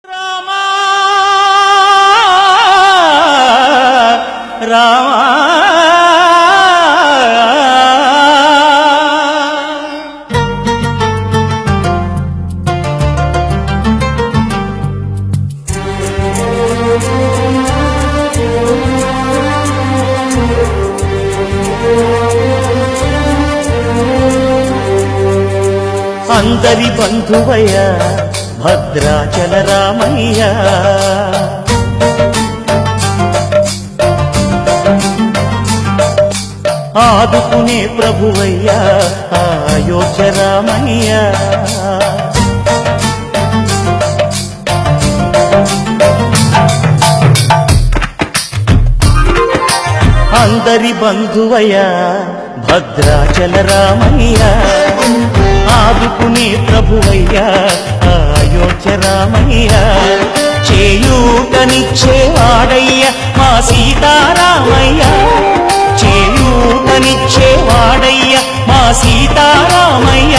రామా రామా అందరి బంధువయ్య భద్రాచల రామయ్య ఆదుకునే ప్రభువయ్య అయోధ్య రామయ్య అందరి బంధువయ్య భద్రాచల రామయ్య ఆదుకునే ప్రభువయ్య అయోధ్య రామయ్య చేయూతనిచ్చే వాడయ్య మా సీతారామయ్య చేయూతనిచ్చే వాడయ్య మా సీతారామయ్య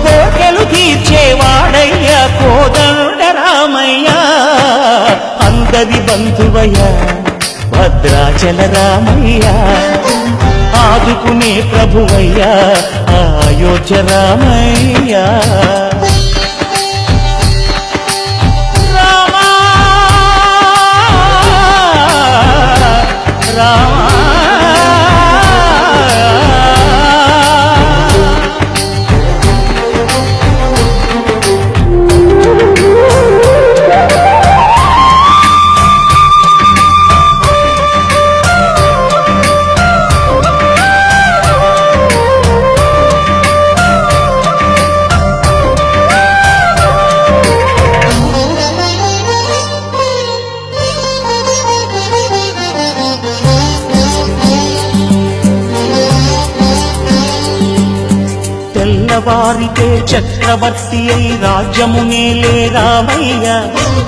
కోకెలు తీర్చే వాడయ్య కోదండ రామయ్య అందరి బంధువయ్య భద్రాచల రామయ్య ఆదుకునే ప్రభువయ్య అయోధ్య రామయ్య రామా రామా వారికే చక్రవర్తి అయి రాజ్యమునేలే రామయ్య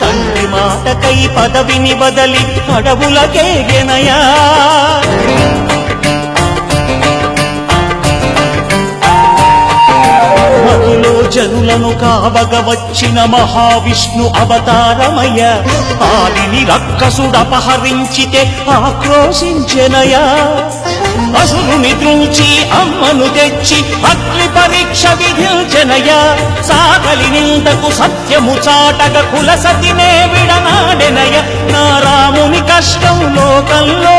తండ్రి మాటకై పదవిని బదలి అడవులకేగెనయా మధులో జనులను కావగ వచ్చిన మహావిష్ణు అవతారమయ్య ఆదిని రక్కసుడపహరించితే ఆక్రోశించెనయా అసురుని త్రుంచి అమ్మను తెచ్చి అగ్ని పరీక్ష విధించెనయ సాగలి నిందకు సత్యము చాటక కుల సతినే విడనాడెనయ నా రాముని కష్టం లోకంలో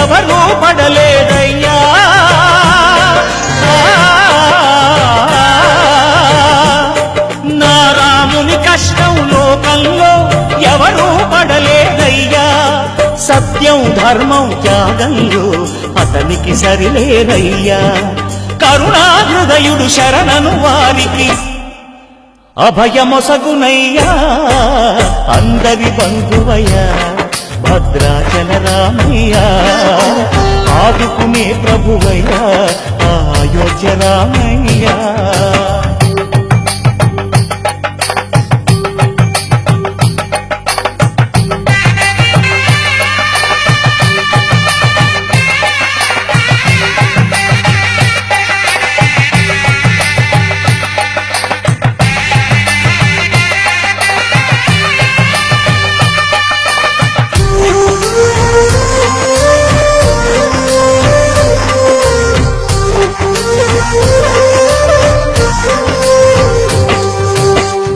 ఎవరూ పడలేదయ్యా నా రాముని కష్టం లోకంలో ఎవరూ పడలేదయ్యా సత్యం ధర్మం త్యాగంలో అతనికి సరిలేరయ్యా కరుణాహృదయుడు శరణను వారికి అభయమొసగునయ్యా అందరి బంధువయ్య భద్రాచల రామయ్య ఆదుకునే ప్రభువయ్య అయోధ్య రామయ్య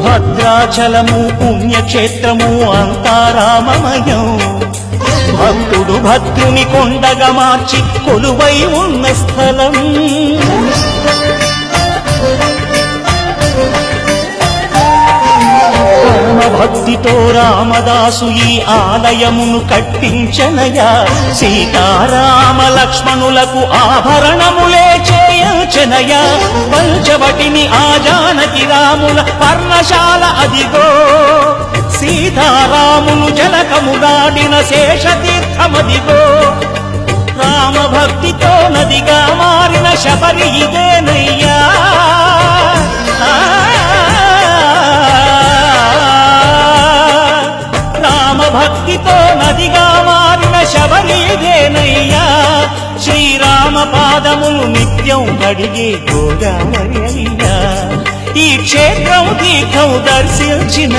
భద్రాచలము పుణ్యక్షేత్రము అంతా రామమయం భక్తుడు భద్రుని కొండగా మార్చి కొలువై ఉన్న స్థలం భక్తితో రామదాసు ఈ ఆలయమును కట్టించనయా సీతారామ లక్ష్మణులకు ఆభరణములే చేయించనయా పంచవటిని ఆ జానకి రాముల పర్ణశాల అదిగో సీతారాములు జలకము దాడిన శేషతీర్థమదిగో రామ భక్తితో నదిగా మారిన శబరి ఇదేనయ్యా భక్తితో నదిగా మారిన శబరి ఇదేనయ్యా శ్రీరామ పాదములు నిత్యం కడిగే గోదావరి అయ్యా ఈ క్షేత్రం తీర్థం దర్శించిన